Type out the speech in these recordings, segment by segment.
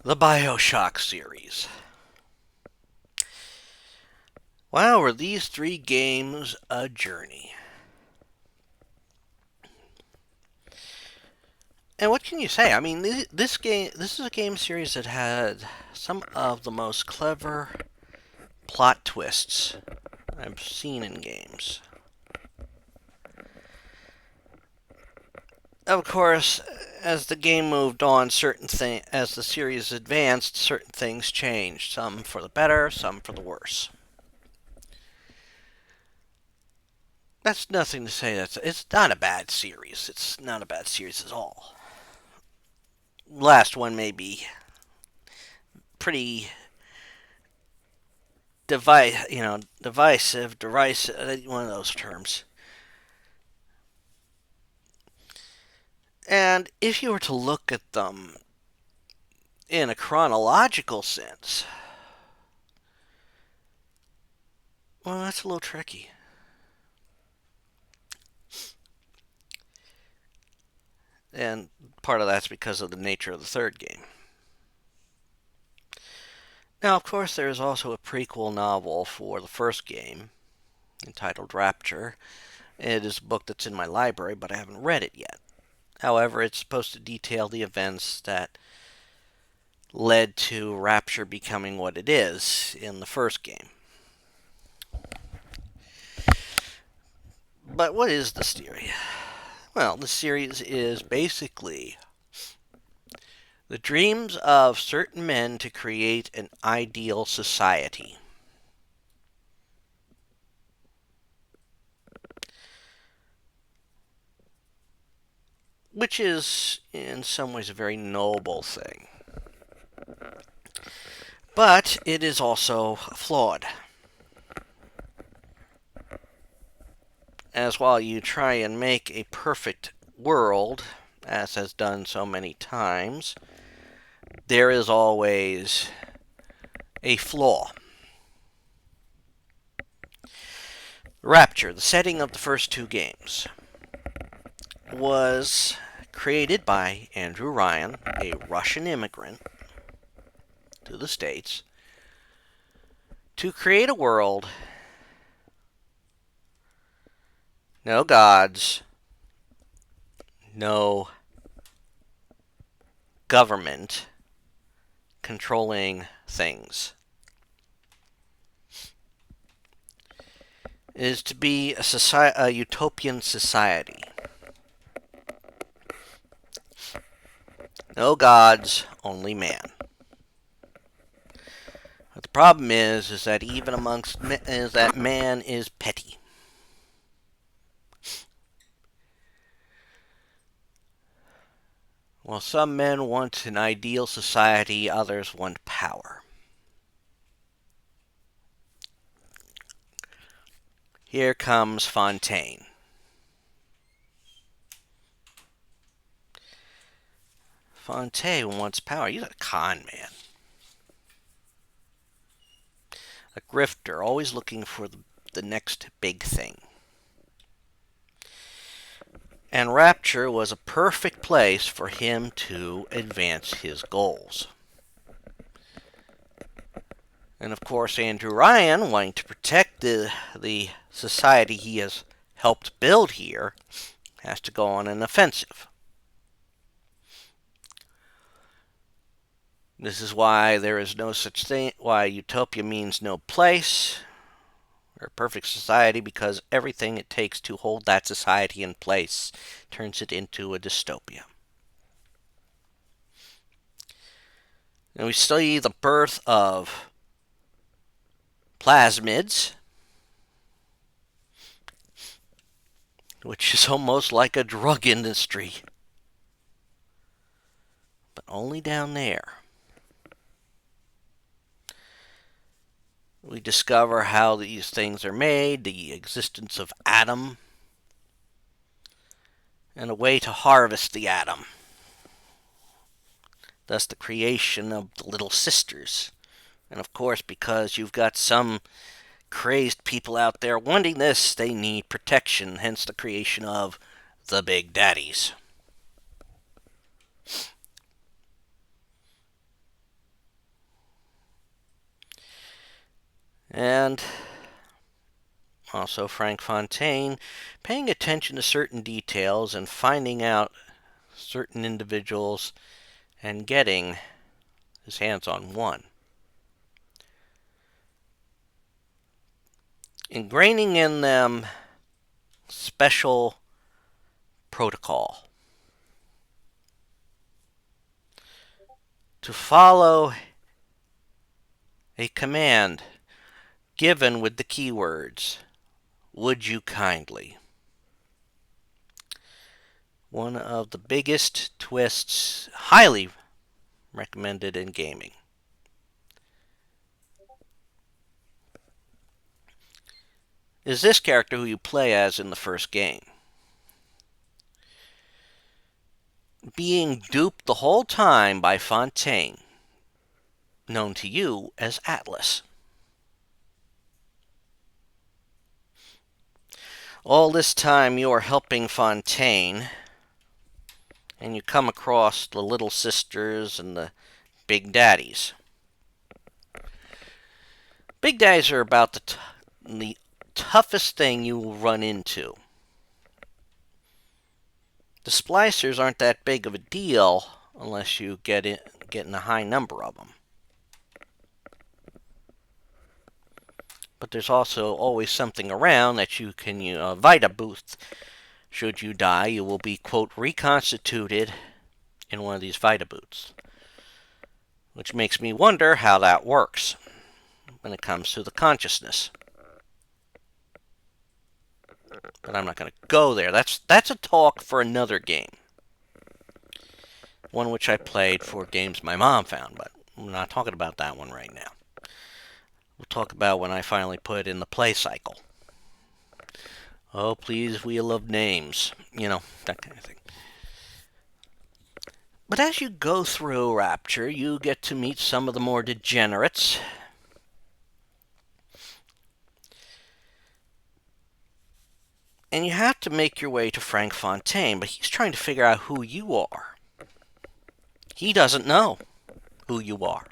The Bioshock series. Wow, were these three games a journey? And what can you say? I mean, this is a game series that had some of the most clever plot twists I've seen in games. Of course, as the game moved on, as the series advanced, certain things changed. Some for the better, some for the worse. That's nothing to say that it's not a bad series. It's not a bad series at all. Last one may be pretty derisive, one of those terms. And if you were to look at them in a chronological sense, well, that's a little tricky. And part of that's because of the nature of the third game. Now, of course, there is also a prequel novel for the first game entitled Rapture. It is a book that's in my library, but I haven't read it yet. However, it's supposed to detail the events that led to Rapture becoming what it is in the first game. But what is the series? Well, the series is basically the dreams of certain men to create an ideal society. Which is, in some ways, a very noble thing. But it is also flawed. As while you try and make a perfect world, as has done so many times, there is always a flaw. Rapture, the setting of the first two games, was created by Andrew Ryan, a Russian immigrant to the States, to create a world, no gods, no government controlling things. It is to be a utopian society. No gods, only man. But the problem is that even is that man is petty. While some men want an ideal society, others want power. Here comes Fontaine. Fontaine wants power. He's a con man. A grifter, always looking for the next big thing. And Rapture was a perfect place for him to advance his goals. And of course, Andrew Ryan, wanting to protect the society he has helped build here, has to go on an offensive. This is why there is no such thing, why utopia means no place, or perfect society, because everything it takes to hold that society in place turns it into a dystopia. And we see the birth of plasmids, which is almost like a drug industry, but only down there. We discover how these things are made, the existence of Adam, and a way to harvest the atom. Thus, the creation of the Little Sisters. And of course, because you've got some crazed people out there wanting this, they need protection, hence the creation of the Big Daddies. And also Frank Fontaine paying attention to certain details and finding out certain individuals and getting his hands on one. Ingraining in them special protocol to follow a command given with the keywords, "Would you kindly?" One of the biggest twists, highly recommended in gaming. Is this character who you play as in the first game. Being duped the whole time by Fontaine, known to you as Atlas. All this time you are helping Fontaine, and you come across the little sisters and the big daddies. Big daddies are about the toughest thing you will run into. The splicers aren't that big of a deal unless you get in a high number of them. But there's also always something around that you can Vita boost. Should you die, you will be, quote, reconstituted in one of these Vita boots. Which makes me wonder how that works when it comes to the consciousness. But I'm not going to go there. That's a talk for another game. One which I played for games my mom found, but we're not talking about that one right now. We'll talk about when I finally put in the play cycle. Oh, please, wheel of names. That kind of thing. But as you go through Rapture, you get to meet some of the more degenerates. And you have to make your way to Frank Fontaine, but he's trying to figure out who you are. He doesn't know who you are.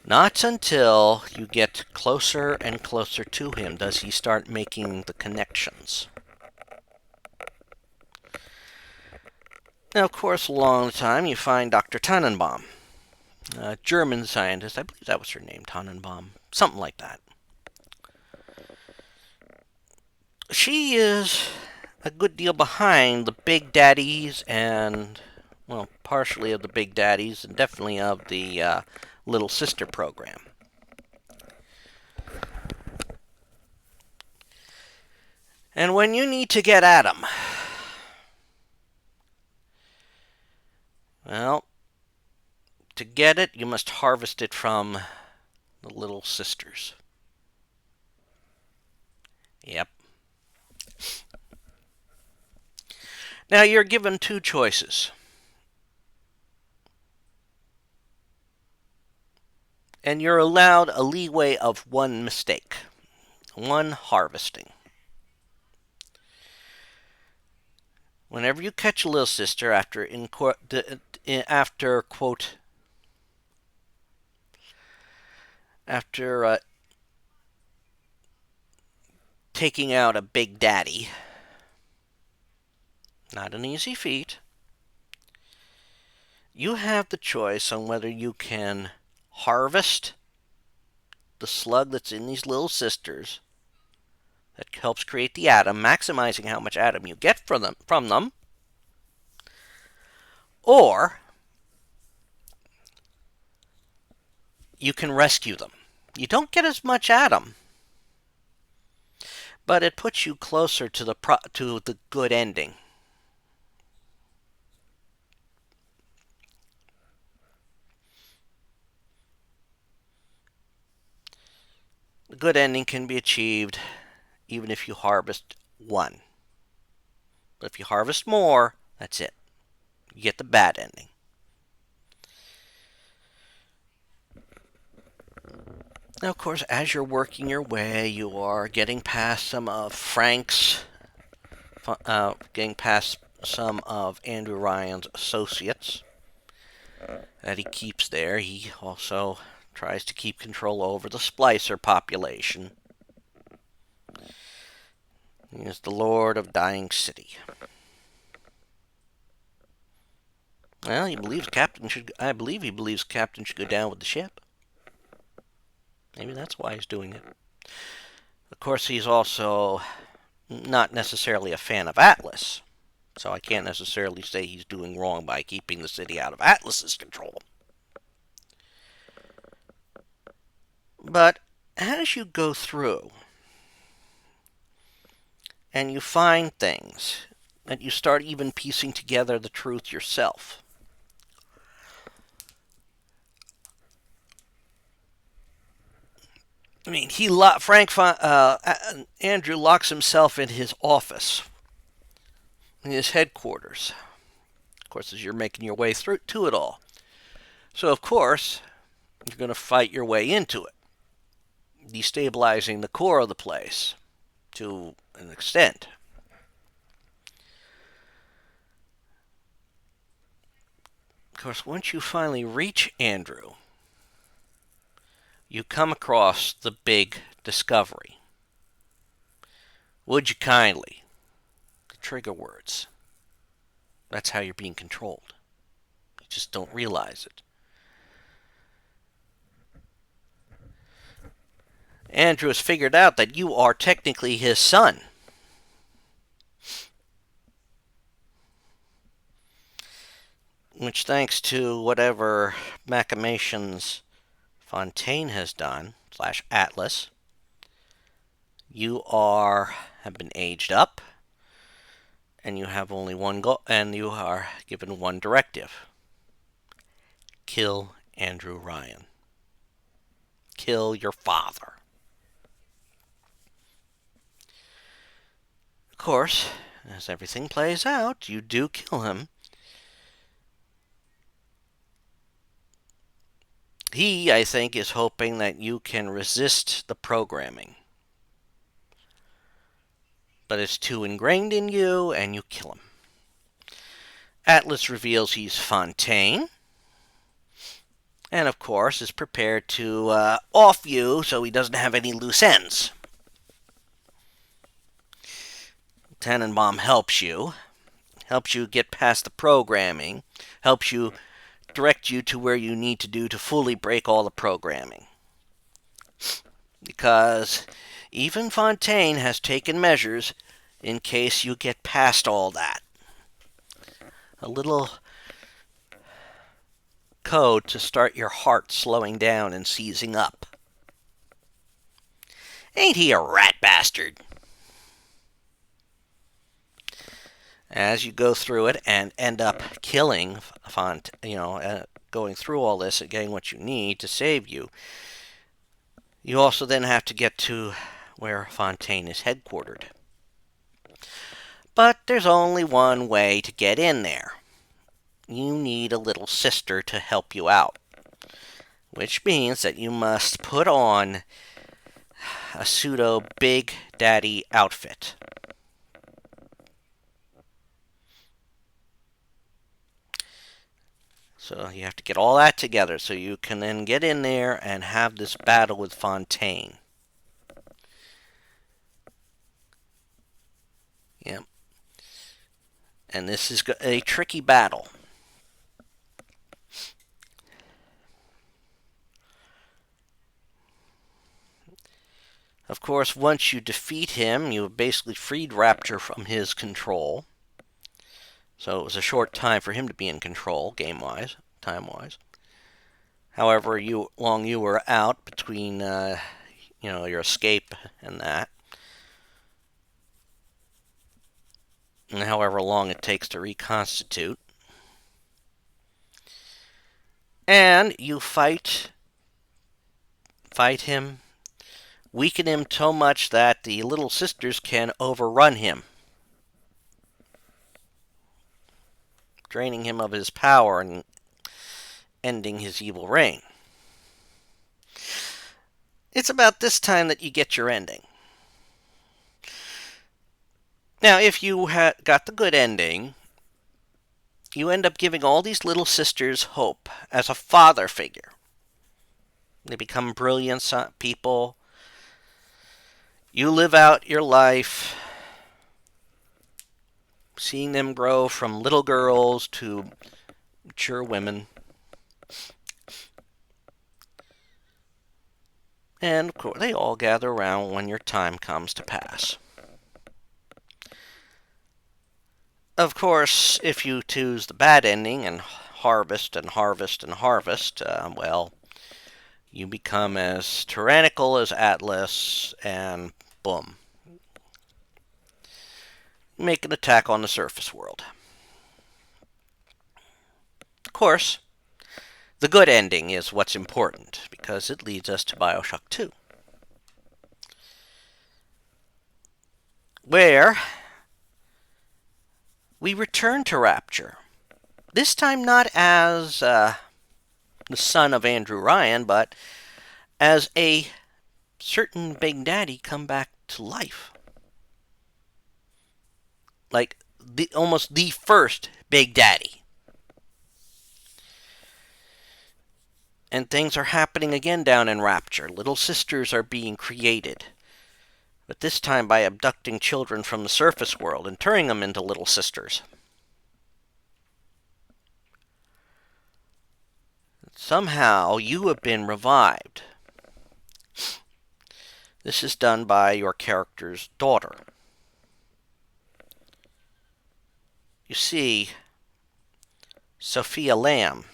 Not until you get closer and closer to him does he start making the connections. Now, of course, along the time, you find Dr. Tannenbaum, a German scientist. I believe that was her name, Tannenbaum. Something like that. She is a good deal behind the big daddies and, well, partially of the big daddies and definitely of the Little Sister program. And when you need to get at them, well, to get it, you must harvest it from the Little Sisters. Yep. Now, you're given two choices. And you're allowed a leeway of one mistake. One harvesting. Whenever you catch a little sister after quote, after taking out a big daddy, not an easy feat, you have the choice on whether you can harvest the slug that's in these little sisters that helps create the atom, maximizing how much atom you get from them, or you can rescue them. You don't get as much atom, but it puts you closer to the good ending. The good ending can be achieved even if you harvest one. But if you harvest more, that's it. You get the bad ending. Now, of course, as you're working your way, you are getting past some of getting past some of Andrew Ryan's associates that he keeps there. He also tries to keep control over the splicer population. He is the Lord of Dying City. Well, he believes Captain should. I believe he believes Captain should go down with the ship. Maybe that's why he's doing it. Of course, he's also not necessarily a fan of Atlas, so I can't necessarily say he's doing wrong by keeping the city out of Atlas's control. But as you go through and you find things, and you start even piecing together the truth yourself, I mean, Andrew locks himself in his office, in his headquarters. Of course, as you're making your way through to it all. So, of course, you're going to fight your way into it, destabilizing the core of the place to an extent. Of course, once you finally reach Andrew, you come across the big discovery. Would you kindly? The trigger words. That's how you're being controlled. You just don't realize it. Andrew has figured out that you are technically his son. Which, thanks to whatever machinations Fontaine has done, / Atlas, you have been aged up, and you have only one goal, and you are given one directive. Kill Andrew Ryan. Kill your father. Of course, as everything plays out, you do kill him. He, I think, is hoping that you can resist the programming. But it's too ingrained in you, and you kill him. Atlas reveals he's Fontaine, and of course is prepared to off you so he doesn't have any loose ends. Tannenbaum helps you get past the programming, helps you direct you to where you need to do to fully break all the programming. Because even Fontaine has taken measures in case you get past all that. A little code to start your heart slowing down and seizing up. Ain't he a rat bastard? As you go through it and end up killing going through all this and getting what you need to save you, you also then have to get to where Fontaine is headquartered. But there's only one way to get in there. You need a little sister to help you out, which means that you must put on a pseudo Big Daddy outfit. So you have to get all that together so you can then get in there and have this battle with Fontaine. Yep. And this is a tricky battle. Of course, once you defeat him, you have basically freed Rapture from his control. So it was a short time for him to be in control, game-wise, time-wise. However long you were out between, your escape and that, and however long it takes to reconstitute. And you fight him, weaken him so much that the little sisters can overrun him, draining him of his power and ending his evil reign. It's about this time that you get your ending. Now, if you got the good ending, you end up giving all these little sisters hope as a father figure. They become brilliant people. You live out your life, seeing them grow from little girls to mature women. And of course, they all gather around when your time comes to pass. Of course, if you choose the bad ending and harvest and harvest and harvest, well, you become as tyrannical as Atlas, and boom. You make an attack on the surface world. Of course, the good ending is what's important, because it leads us to Bioshock 2, where we return to Rapture. This time not as the son of Andrew Ryan, but as a certain Big Daddy come back to life. Like almost the first Big Daddy. And things are happening again down in Rapture. Little sisters are being created. But this time by abducting children from the surface world and turning them into little sisters. Somehow you have been revived. This is done by your character's daughter. You see, Sophia Lamb,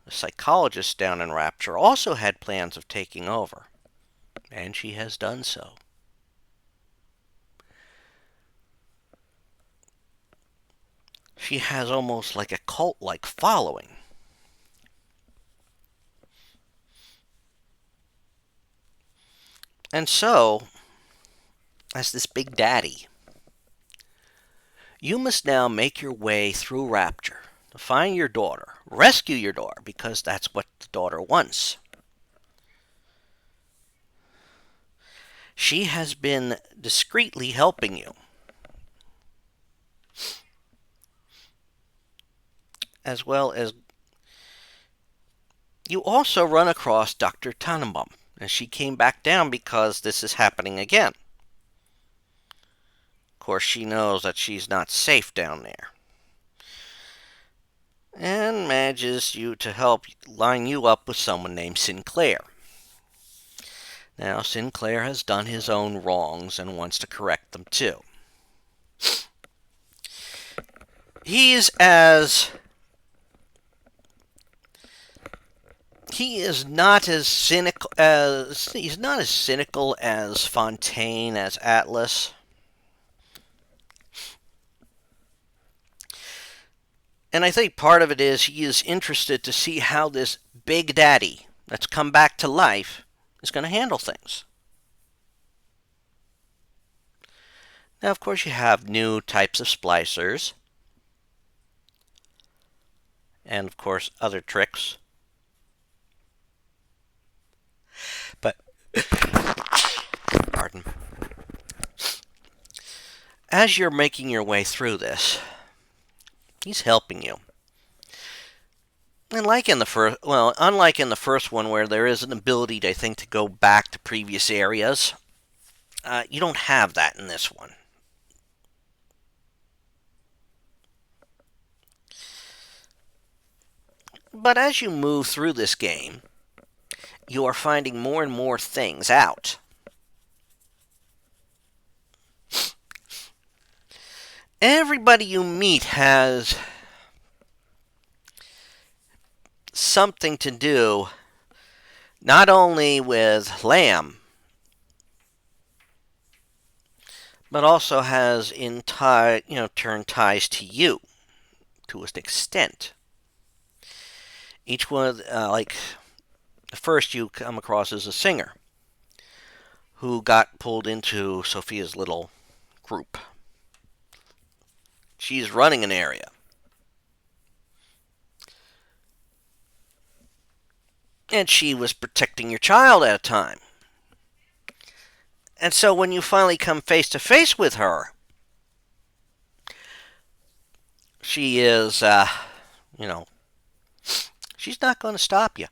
the psychologist down in Rapture, also had plans of taking over. And she has done so. She has almost like a cult-like following. And so, as this Big Daddy, you must now make your way through Rapture to find your daughter, rescue your daughter, because that's what the daughter wants. She has been discreetly helping you, as well as you also run across Dr. Tannenbaum, and she came back down because this is happening again. Of course, she knows that she's not safe down there, and manages you to help line you up with someone named Sinclair. Now, Sinclair has done his own wrongs and wants to correct them too. He is not as cynical as Fontaine, as Atlas. And I think part of it is he is interested to see how this Big Daddy that's come back to life is going to handle things. Now, of course, you have new types of splicers. And, of course, other tricks. But, pardon. As you're making your way through this, he's helping you. And unlike in the first one where there is an ability, I think, to go back to previous areas, you don't have that in this one. But as you move through this game, you are finding more and more things out. Everybody you meet has something to do not only with Lamb, but also has turned ties to you to an extent. Each one, like the first you come across is a singer who got pulled into Sophia's little group. She's running an area. And she was protecting your child at a time. And so when you finally come face to face with her, she is, she's not going to stop you.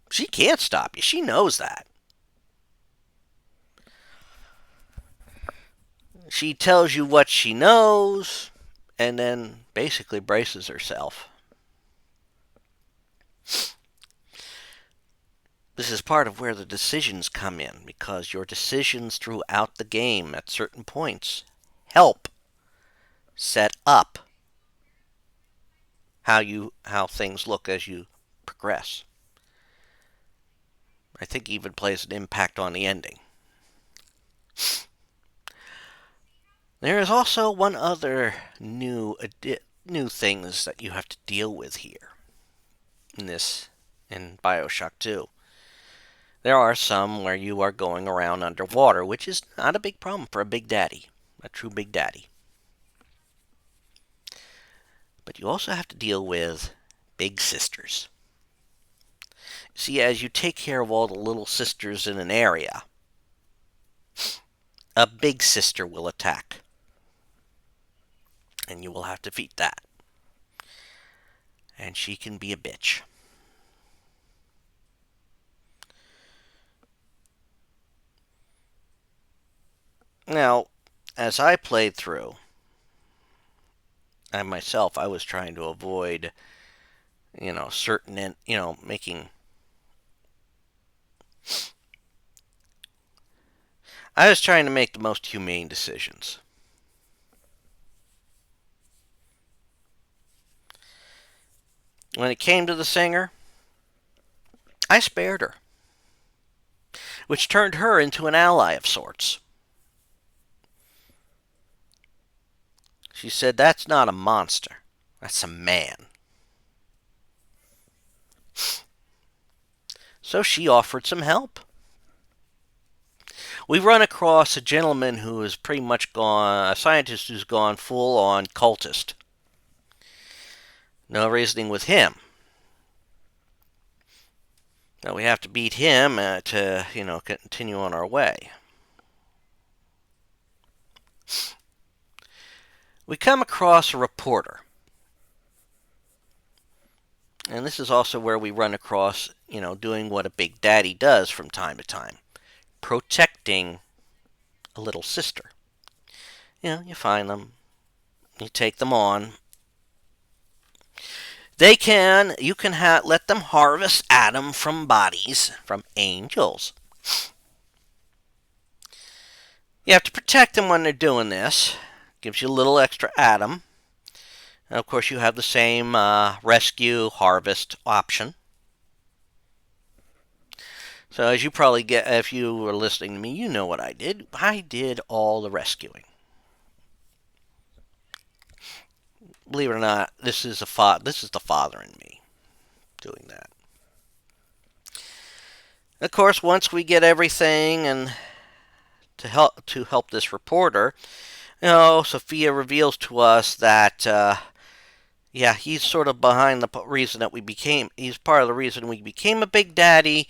She can't stop you. She knows that. She tells you what she knows and then basically braces herself. This is part of where the decisions come in, because your decisions throughout the game at certain points help set up how things look as you progress. I think even plays an impact on the ending. There is also one other new things that you have to deal with here in Bioshock 2. There are some where you are going around underwater, which is not a big problem for a big daddy, a true big daddy. But you also have to deal with big sisters. See, as you take care of all the little sisters in an area, a big sister will attack. And you will have to defeat that. And she can be a bitch. Now, as I played through, I was trying to avoid, certain, making. I was trying to make the most humane decisions. When it came to the singer, I spared her, which turned her into an ally of sorts. She said, "That's not a monster. That's a man." So she offered some help. We run across a gentleman who is pretty much gone, a scientist who's gone full on cultist. No reasoning with him. Now we have to beat him to, continue on our way. We come across a reporter. And this is also where we run across, doing what a big daddy does from time to time. Protecting a little sister. You find them. You take them on. You can let them harvest Adam from bodies, from angels. You have to protect them when they're doing this. Gives you a little extra Adam. And of course, you have the same rescue harvest option. So as you probably get, if you were listening to me, you know what I did. I did all the rescuing. Believe it or not, this is the father in me doing that. Of course, once we get everything and to help this reporter, Sophia reveals to us that he's sort of behind the reason that he's part of the reason we became a big daddy.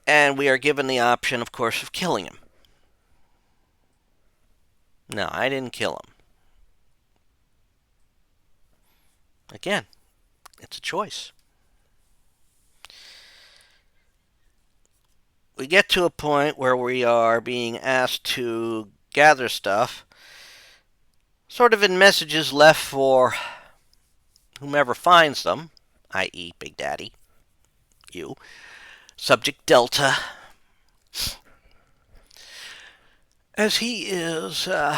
And we are given the option, of course, of killing him. No, I didn't kill him. Again, it's a choice. We get to a point where we are being asked to gather stuff, sort of in messages left for whomever finds them, i.e., Big Daddy, you, Subject Delta, as he is a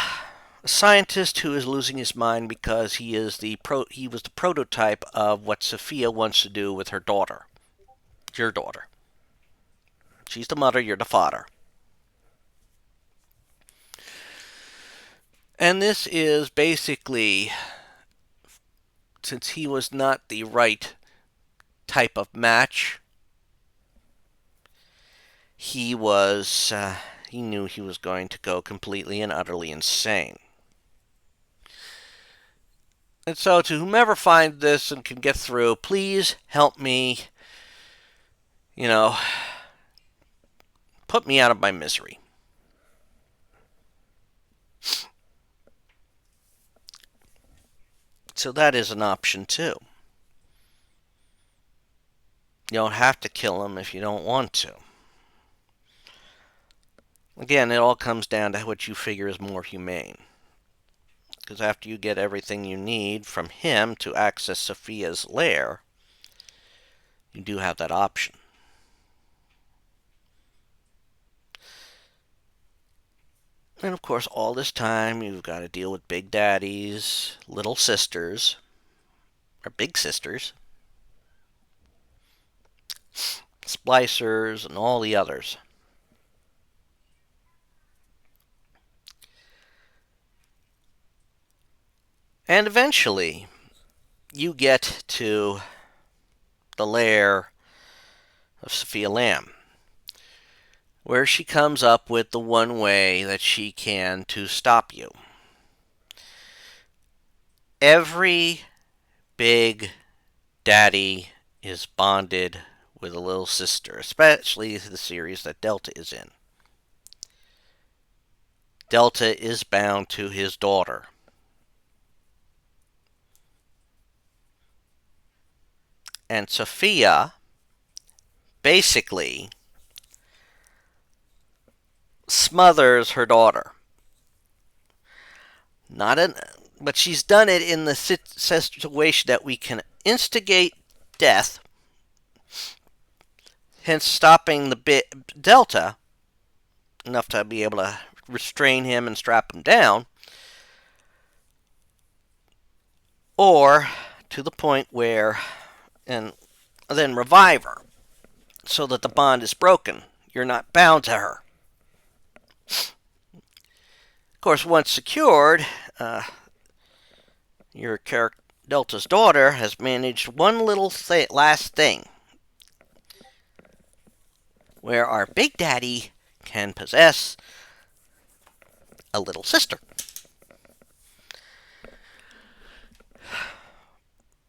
scientist who is losing his mind because he was the prototype of what Sophia wants to do with her daughter, your daughter. She's the mother, you're the father. And this is basically, since he was not the right type of match, he knew he was going to go completely and utterly insane. And so to whomever finds this and can get through, please help me, put me out of my misery. So that is an option too. You don't have to kill him if you don't want to. Again, it all comes down to what you figure is more humane. Because after you get everything you need from him to access Sophia's lair, you do have that option. And of course, all this time, you've got to deal with Big Daddy's little sisters, or big sisters, splicers, and all the others. And eventually, you get to the lair of Sophia Lamb, where she comes up with the one way that she can to stop you. Every big daddy is bonded with a little sister, especially the series that Delta is in. Delta is bound to his daughter. And Sophia basically smothers her daughter. Not an, but she's done it in the situation that we can instigate death, hence stopping the Delta enough to be able to restrain him and strap him down, or to the point where, and then revive her so that the bond is broken. You're not bound to her. Of course, once secured, your character Delta's daughter has managed one little last thing, where our Big Daddy can possess a little sister.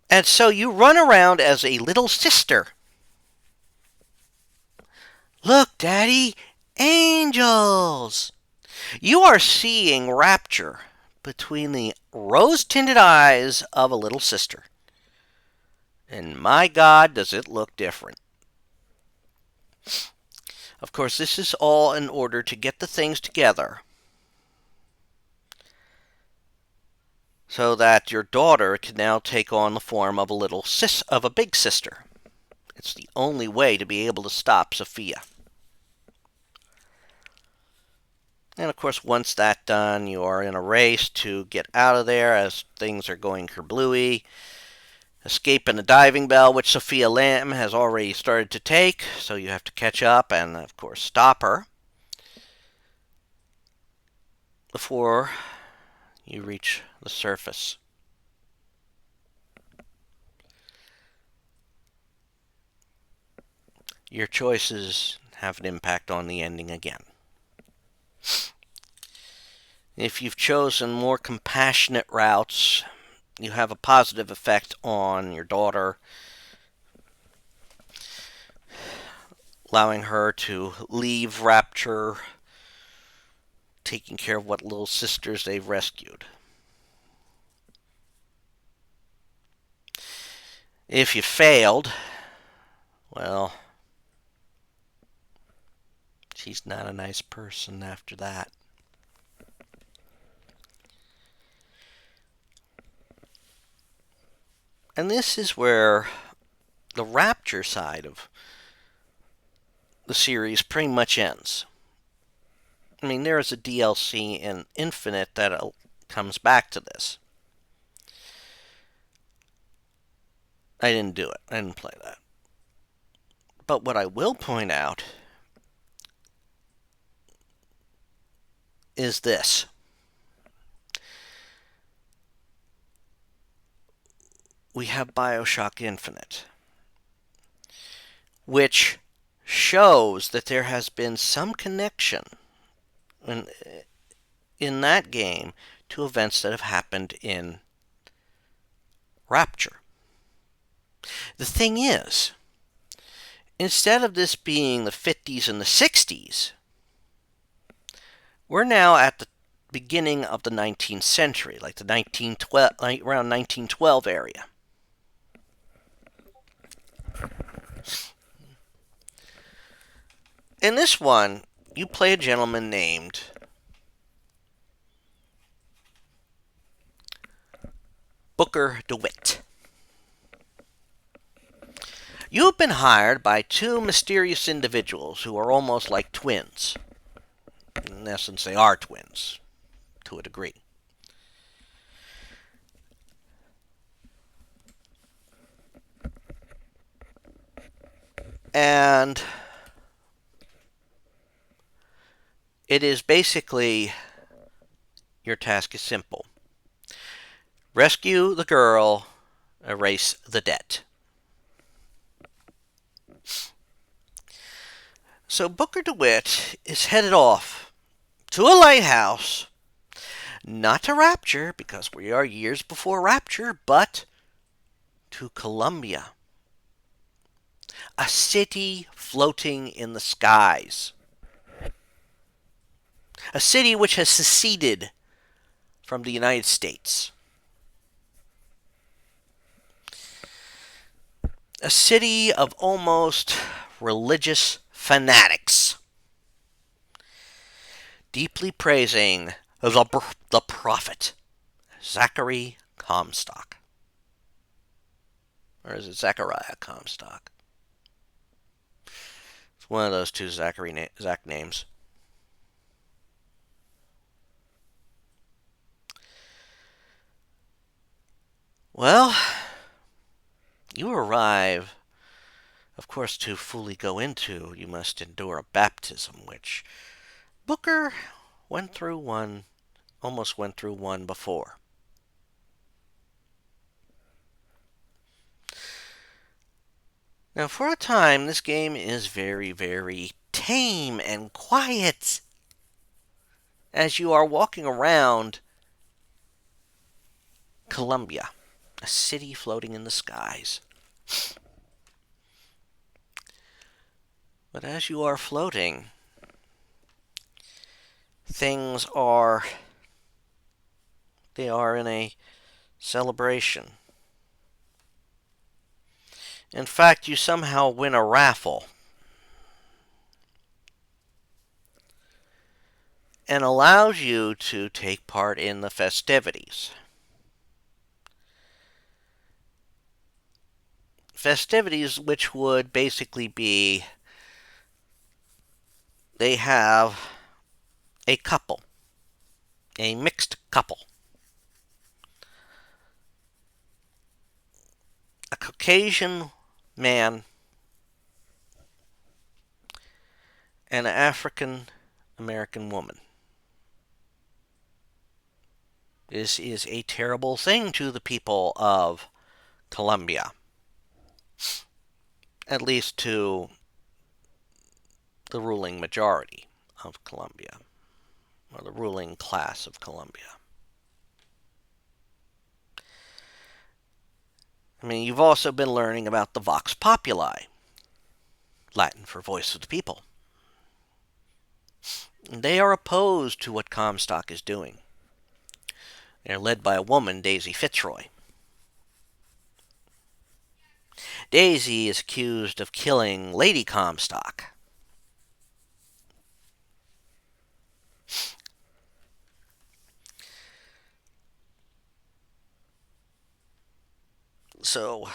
And so you run around as a little sister. Look, Daddy, angels! You are seeing rapture between the rose-tinted eyes of a little sister. And my God, does it look different. Of course, this is all in order to get the things together so that your daughter can now take on the form of a big sister. It's the only way to be able to stop Sophia. And of course, once that's done, you are in a race to get out of there as things are going kerblooey. Escaping a diving bell, which Sophia Lamb has already started to take, so you have to catch up and, of course, stop her before you reach the surface. Your choices have an impact on the ending again. If you've chosen more compassionate routes, you have a positive effect on your daughter, allowing her to leave Rapture, taking care of what little sisters they've rescued. If you failed, well, she's not a nice person after that. And this is where the Rapture side of the series pretty much ends. I mean, there is a DLC in Infinite that comes back to this. I didn't do it. I didn't play that. But what I will point out is this. We have Bioshock Infinite, which shows that there has been some connection in that game to events that have happened in Rapture. The thing is, instead of this being the 50s and the 60s, we're now at the beginning of the 19th century, like the around 1912 area. In this one, you play a gentleman named Booker DeWitt. You have been hired by two mysterious individuals who are almost like twins. In essence, they are twins, to a degree. And it is basically, your task is simple. Rescue the girl, erase the debt. So Booker DeWitt is headed off to a lighthouse, not to Rapture, because we are years before Rapture, but to Columbia. A city floating in the skies. A city which has seceded from the United States. A city of almost religious fanatics, deeply praising the prophet, Zachary Comstock. Or is it Zachariah Comstock? It's one of those two Zach names. Well, you arrive, of course, to fully go into, you must endure a baptism, which Booker almost went through one before. Now, for a time, this game is very, very tame and quiet as you are walking around Columbia, a city floating in the skies. But as you are floating, things are, they are in a celebration. In fact, you somehow win a raffle and allows you to take part in the festivities. Festivities which would basically be, they have a couple, a mixed couple. A Caucasian man and an African American woman. This is a terrible thing to the people of Columbia, at least to the ruling majority of Columbia, or the ruling class of Columbia. I mean, you've also been learning about the Vox Populi, Latin for voice of the people. They are opposed to what Comstock is doing. They're led by a woman, Daisy Fitzroy. Daisy is accused of killing Lady Comstock. So,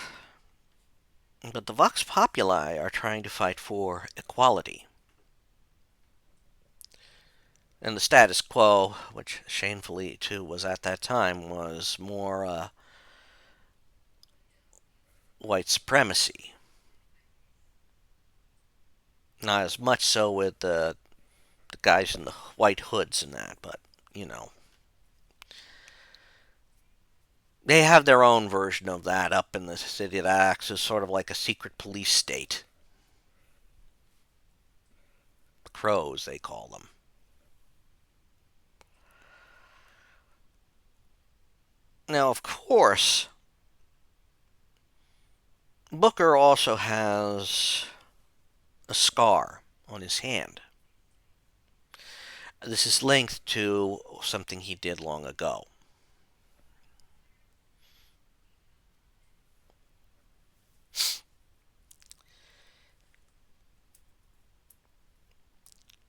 but the Vox Populi are trying to fight for equality. And the status quo, which shamefully too was at that time, was more white supremacy. Not as much so with the guys in the white hoods and that, but, you know. They have their own version of that up in the city that acts as sort of like a secret police state. The Crows, they call them. Now, of course, Booker also has a scar on his hand. This is linked to something he did long ago.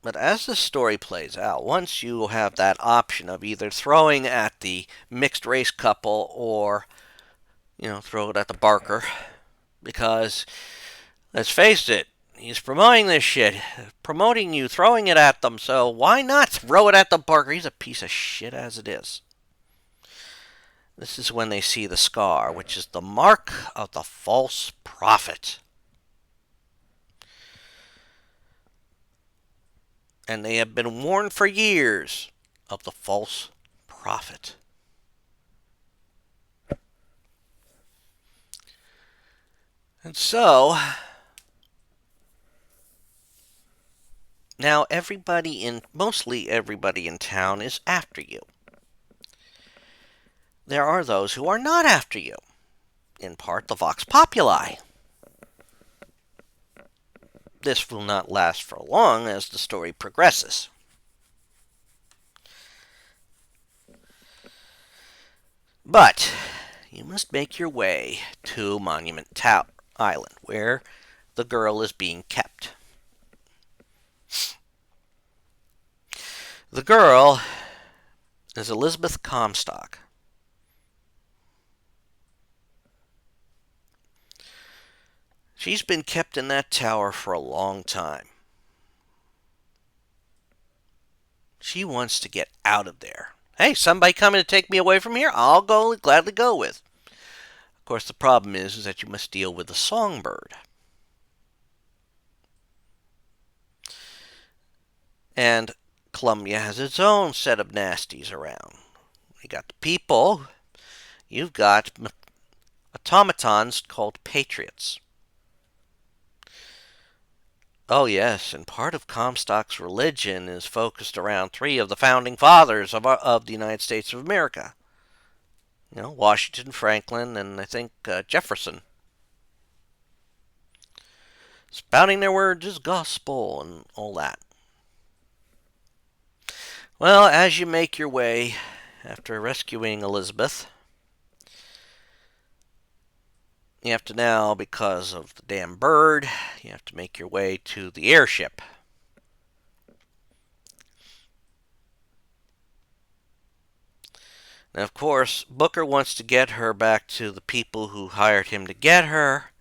But as the story plays out, once you have that option of either throwing at the mixed race couple or, throw it at the Barker, because let's face it, he's promoting this shit, promoting you, throwing it at them, so why not throw it at the Barker? He's a piece of shit as it is. This is when they see the scar, which is the mark of the false prophet. And they have been warned for years of the false prophet. And so, now mostly everybody in town is after you. There are those who are not after you, in part the Vox Populi. This will not last for long as the story progresses. But you must make your way to Monument Island, where the girl is being kept. The girl is Elizabeth Comstock. She's been kept in that tower for a long time. She wants to get out of there. Hey, somebody coming to take me away from here? I'll gladly go with. Of course, the problem is that you must deal with the songbird. And Columbia has its own set of nasties around. You got the people. You've got automatons called patriots. Oh, yes, and part of Comstock's religion is focused around three of the founding fathers of the United States of America. Washington, Franklin, and I think Jefferson. Spouting their words as gospel and all that. Well, as you make your way after rescuing Elizabeth, you have to now, because of the damn bird, you have to make your way to the airship. Now, of course, Booker wants to get her back to the people who hired him to get her.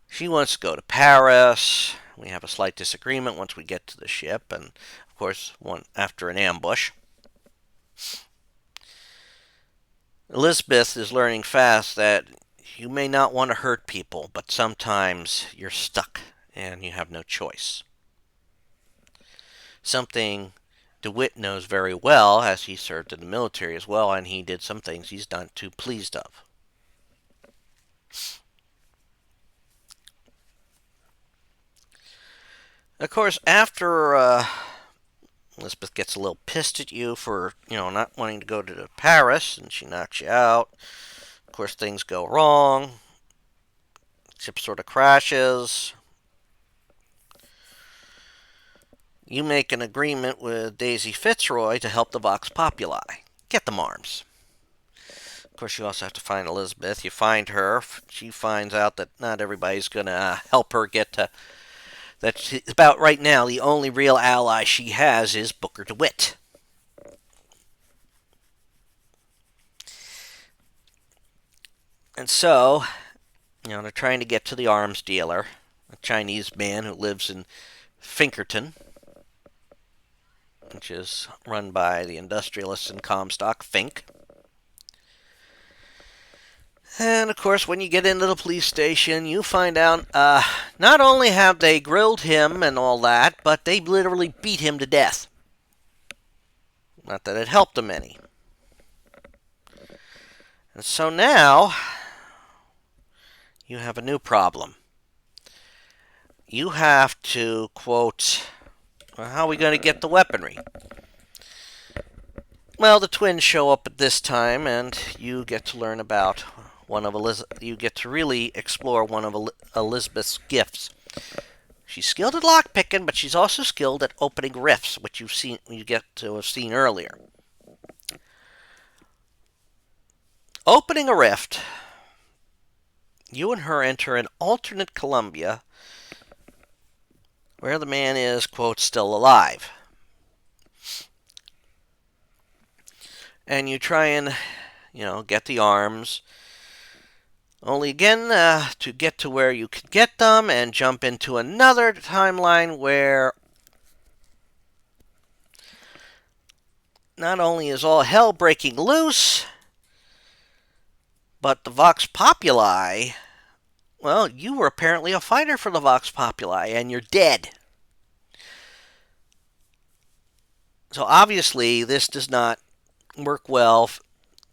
She wants to go to Paris. We have a slight disagreement once we get to the ship, and of course, after an ambush. Elizabeth is learning fast that you may not want to hurt people, but sometimes you're stuck and you have no choice. Something DeWitt knows very well, as he served in the military as well, and he did some things he's not too pleased of. Of course, after Elizabeth gets a little pissed at you for, not wanting to go to Paris, and she knocks you out. Of course, things go wrong. Ship sort of crashes. You make an agreement with Daisy Fitzroy to help the Vox Populi. Get them arms. Of course, you also have to find Elizabeth. You find her. She finds out that not everybody's going to help her get to... about right now, the only real ally she has is Booker DeWitt. And so, they're trying to get to the arms dealer, a Chinese man who lives in Finkerton, which is run by the industrialist in Comstock, Fink. And, of course, when you get into the police station, you find out not only have they grilled him and all that, but they literally beat him to death. Not that it helped him any. And so now, you have a new problem. You have to, quote, well, how are we going to get the weaponry? Well, the twins show up at this time, and you get to learn about you get to really explore one of Elizabeth's gifts. She's skilled at lockpicking, but she's also skilled at opening rifts, which you get to have seen earlier. Opening a rift, you and her enter an alternate Columbia, where the man is, quote, still alive. And you try and, get the arms. Only again, to get to where you can get them and jump into another timeline where not only is all hell breaking loose, but the Vox Populi, well, you were apparently a fighter for the Vox Populi, and you're dead. So obviously, this does not work well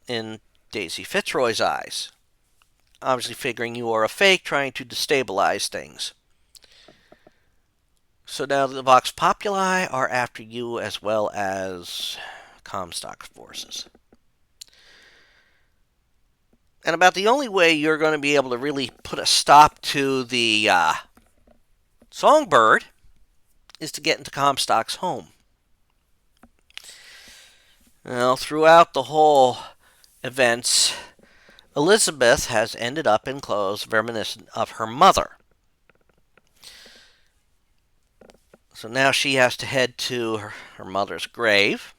in Daisy Fitzroy's eyes. Obviously figuring you are a fake trying to destabilize things. So now the Vox Populi are after you as well as Comstock forces. And about the only way you're going to be able to really put a stop to the Songbird is to get into Comstock's home. Well, throughout the whole events, Elizabeth has ended up in clothes reminiscent of her mother. So now she has to head to her mother's grave.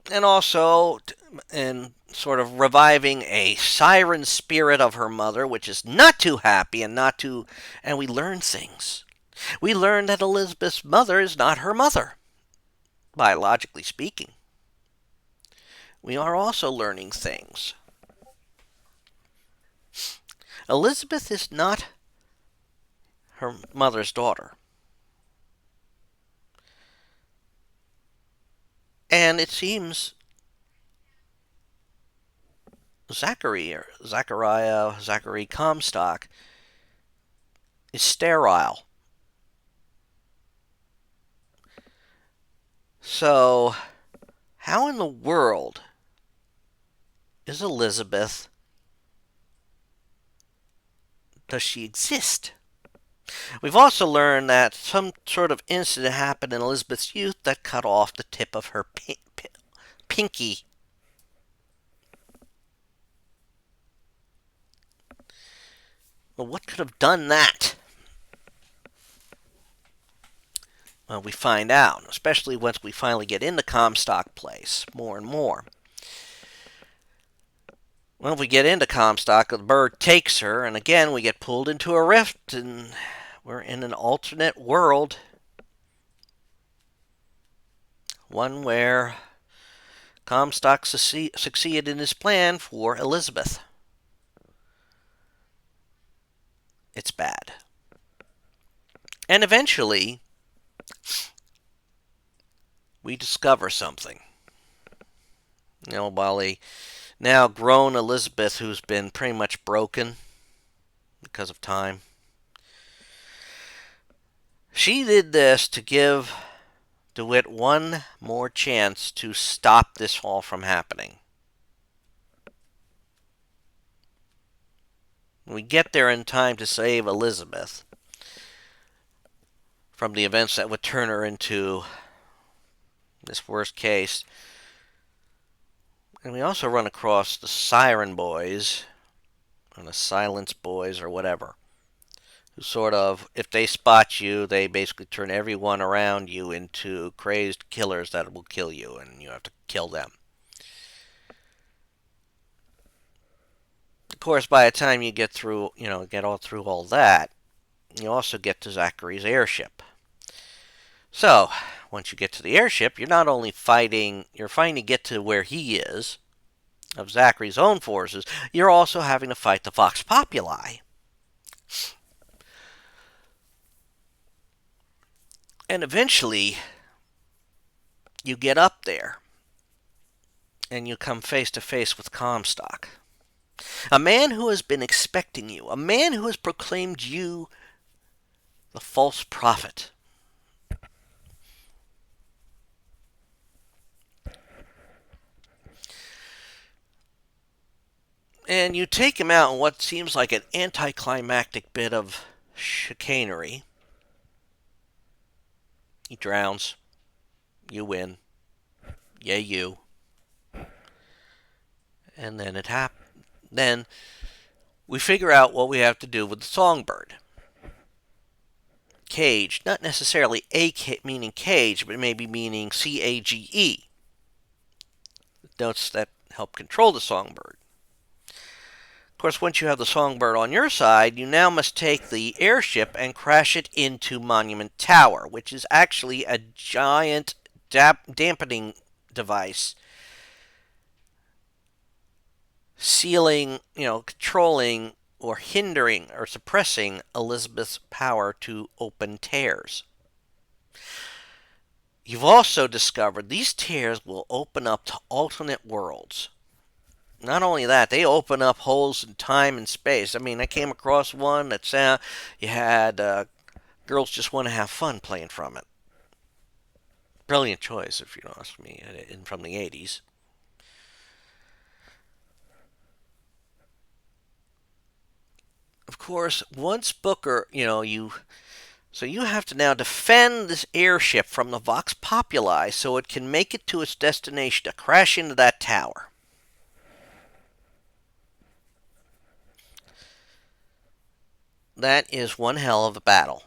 And also in sort of reviving a siren spirit of her mother, which is not too happy and we learn things. We learn that Elizabeth's mother is not her mother, biologically speaking. We are also learning things. Elizabeth is not her mother's daughter. And it seems Zachary Comstock is sterile. So, how in the world is Elizabeth? Does she exist? We've also learned that some sort of incident happened in Elizabeth's youth that cut off the tip of her pinky. Well, what could have done that? Well, we find out, especially once we finally get into Comstock Place more and more. Well, if we get into Comstock, the bird takes her, and again we get pulled into a rift, and we're in an alternate world. One where Comstock succeeded in his plan for Elizabeth. It's bad. And eventually, we discover something. While a now grown Elizabeth, who's been pretty much broken because of time, she did this to give DeWitt one more chance to stop this all from happening. We get there in time to save Elizabeth from the events that would turn her into this worst case. And we also run across the Siren Boys, or the Silence Boys, or whatever, who sort of, if they spot you, they basically turn everyone around you into crazed killers that will kill you, and you have to kill them. Of course, by the time you get through, get all through all that, you also get to Zachary's airship. So, once you get to the airship, you're not only fighting to get to where he is, of Zachary's own forces, you're also having to fight the Vox Populi. And eventually, you get up there, and you come face to face with Comstock. A man who has been expecting you, a man who has proclaimed you the false prophet. And you take him out in what seems like an anticlimactic bit of chicanery. He drowns. You win. Yay, you. And then it happens. Then We figure out what we have to do with the songbird. Cage, not necessarily meaning cage, but maybe meaning CAGE. Notes that help control the songbird. Of course, once you have the songbird on your side, you now must take the airship and crash it into Monument Tower, which is actually a giant dampening device sealing, controlling or hindering or suppressing Elizabeth's power to open tears. You've also discovered these tears will open up to alternate worlds. Not only that, they open up holes in time and space. I mean, I came across one that you had girls just want to have fun playing from it. Brilliant choice, if you ask me, from the 80s. Of course, once Booker, so you have to now defend this airship from the Vox Populi so it can make it to its destination to crash into that tower. That is one hell of a battle.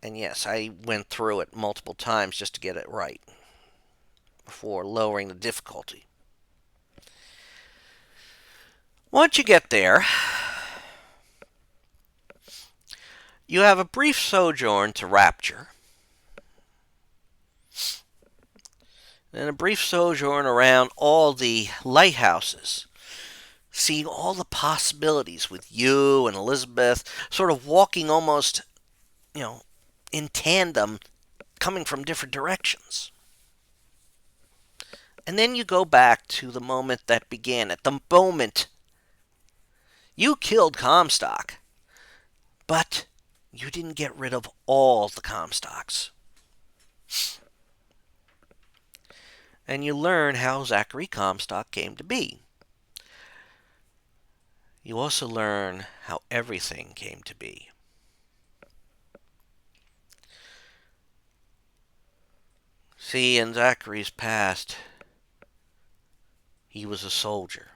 And yes, I went through it multiple times just to get it right before lowering the difficulty. Once you get there, you have a brief sojourn to Rapture, and a brief sojourn around all the lighthouses, seeing all the possibilities with you and Elizabeth, sort of walking almost, in tandem, coming from different directions. And then you go back to the moment that began. At the moment you killed Comstock, but you didn't get rid of all the Comstocks. And you learn how Zachary Comstock came to be. You also learn how everything came to be. See, in Zachary's past, he was a soldier,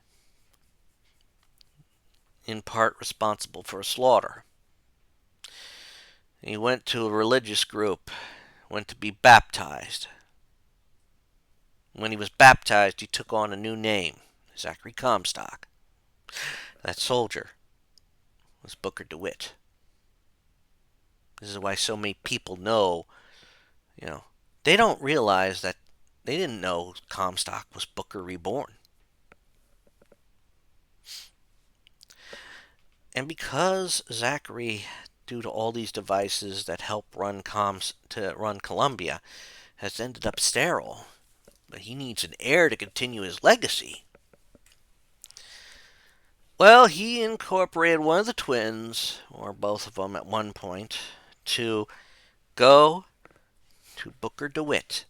in part responsible for a slaughter. He went to a religious group, went to be baptized. When he was baptized, he took on a new name, Zachary Comstock. That soldier was Booker DeWitt. This is why so many people know, they don't realize that they didn't know Comstock was Booker reborn. And because Zachary, due to all these devices that help run Columbia, has ended up sterile, but he needs an heir to continue his legacy. Well, he incorporated one of the twins, or both of them at one point, to go to Booker DeWitt.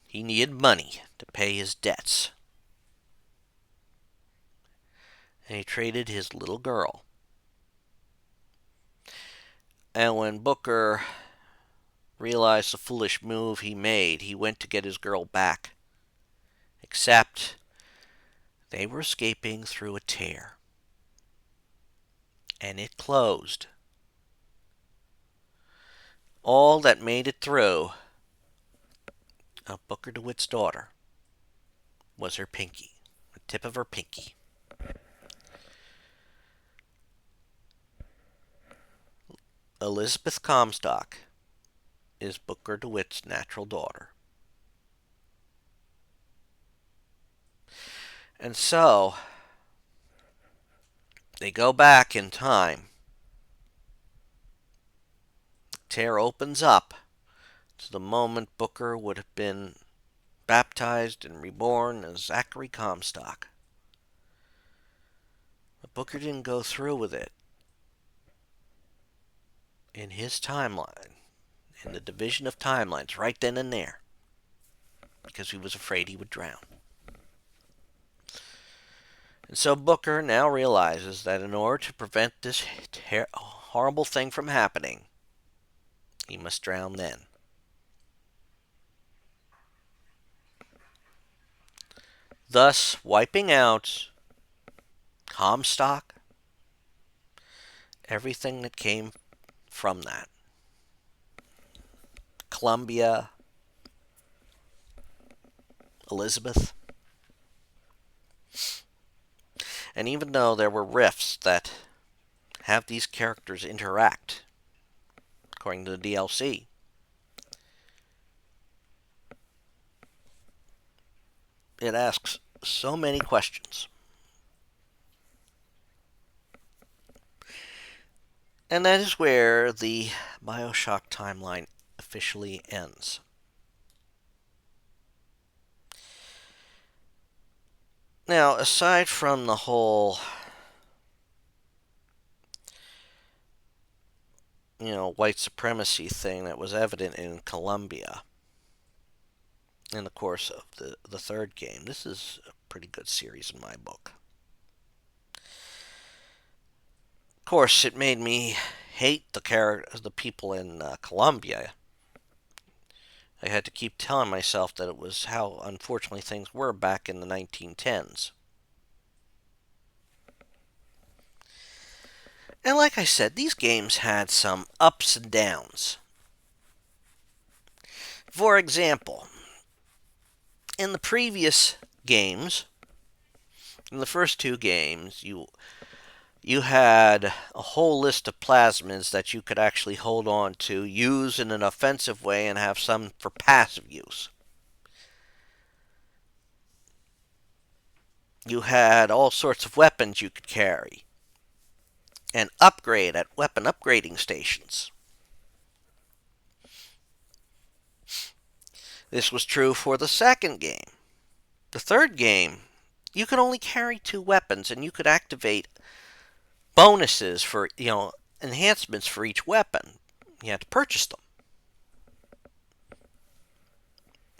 He needed money to pay his debts. And he traded his little girl. And when Booker realized the foolish move he made, he went to get his girl back. Except they were escaping through a tear. And it closed. All that made it through of Booker DeWitt's daughter was her pinky, the tip of her pinky. Elizabeth Comstock is Booker DeWitt's natural daughter. And so, they go back in time. The tear opens up to the moment Booker would have been baptized and reborn as Zachary Comstock. But Booker didn't go through with it. In his timeline, in the division of timelines, right then and there, because he was afraid he would drown. And so Booker now realizes that in order to prevent this horrible thing from happening, he must drown then. Thus wiping out Comstock, everything that came from that. Columbia, Elizabeth. And even though there were rifts that have these characters interact, according to the DLC, it asks so many questions. And that is where the Bioshock timeline officially ends. Now, aside from the whole, white supremacy thing that was evident in Colombia in the course of the third game, this is a pretty good series in my book. Of course, it made me hate the people in Colombia. I had to keep telling myself that it was how unfortunately things were back in the 1910s. And like I said, these games had some ups and downs. For example, in the previous games, in the first two games, you had a whole list of plasmids that you could actually hold on to, use in an offensive way, and have some for passive use. You had all sorts of weapons you could carry and upgrade at weapon upgrading stations. This was true for the second game. The third game, you could only carry two weapons, and you could activate bonuses for, enhancements for each weapon. You had to purchase them.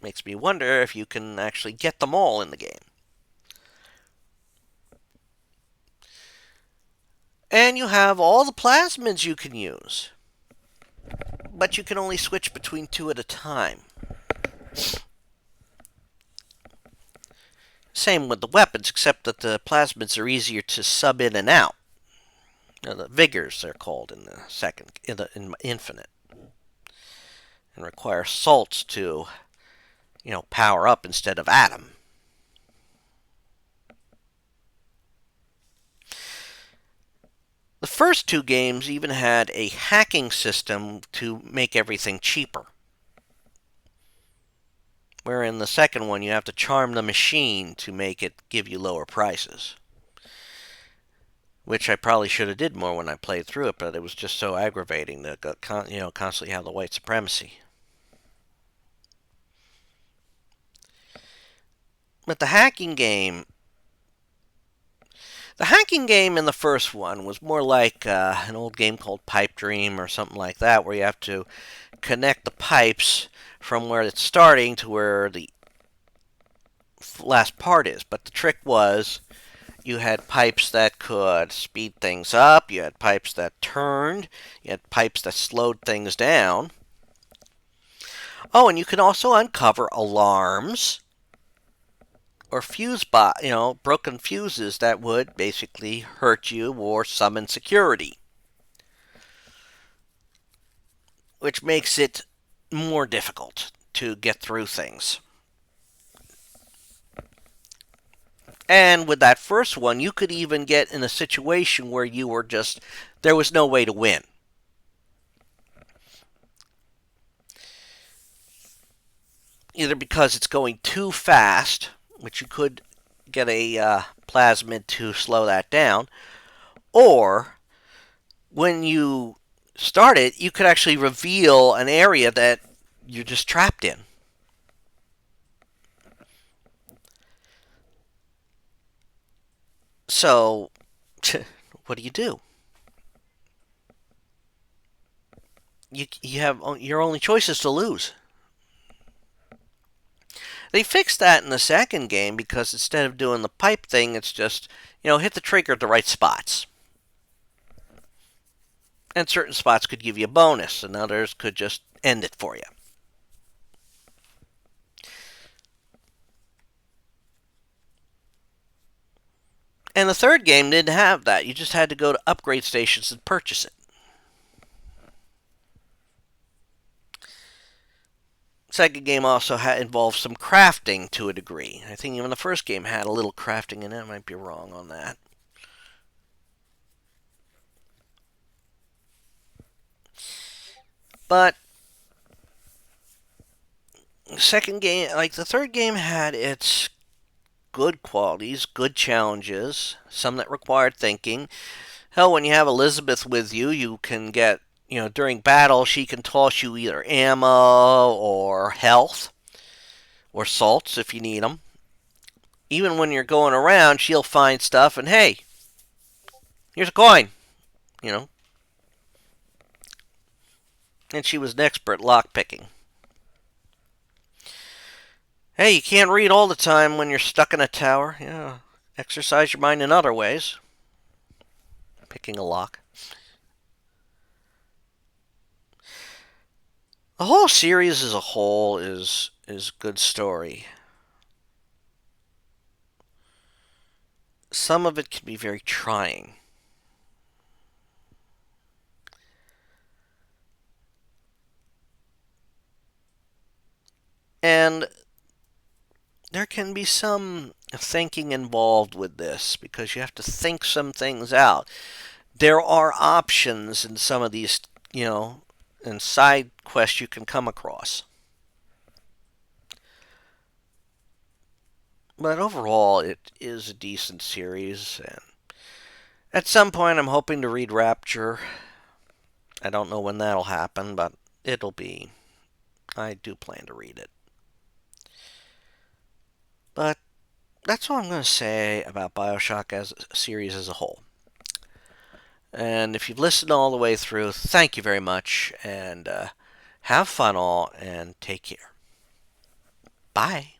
Makes me wonder if you can actually get them all in the game. And you have all the plasmids you can use, but you can only switch between two at a time. Same with the weapons, except that the plasmids are easier to sub in and out. The vigors, they're called in the second, in Infinite, and require salts to, power up instead of atom. The first two games even had a hacking system to make everything cheaper. Where in the second one, you have to charm the machine to make it give you lower prices. Which I probably should have did more when I played through it, but it was just so aggravating to constantly have the white supremacy. But the hacking game in the first one was more like an old game called Pipe Dream or something like that, where you have to connect the pipes from where it's starting to where the last part is. But the trick was you had pipes that could speed things up, you had pipes that turned, you had pipes that slowed things down. Oh, and you can also uncover alarms or broken fuses that would basically hurt you or summon security. Which makes it more difficult to get through things. And with that first one, you could even get in a situation where there was no way to win. Either because it's going too fast, which you could get a plasmid to slow that down, or when you start it, you could actually reveal an area that you're just trapped in. So, what do? You have your only choice is to lose. They fixed that in the second game because instead of doing the pipe thing, it's just, hit the trigger at the right spots. And certain spots could give you a bonus, and others could just end it for you. And the third game didn't have that. You just had to go to upgrade stations and purchase it. Second game also involved some crafting to a degree. I think even the first game had a little crafting in it. I might be wrong on that. But second game, like the third game, had its good qualities, good challenges, some that required thinking. Hell, when you have Elizabeth with you, you can get, during battle, she can toss you either ammo or health or salts if you need them. Even when you're going around, she'll find stuff and, hey, here's a coin, you know. And she was an expert lock picking. Hey, you can't read all the time when you're stuck in a tower. Yeah, exercise your mind in other ways. Picking a lock. The whole series as a whole is a good story. Some of it can be very trying. And there can be some thinking involved with this because you have to think some things out. There are options in some of these, and side quests you can come across. But overall, it is a decent series, and at some point I'm hoping to read Rapture. I don't know when that'll happen, but it'll be. I do plan to read it. But that's all I'm going to say about Bioshock as a series as a whole. And if you've listened all the way through, thank you very much, and have fun all, and take care. Bye.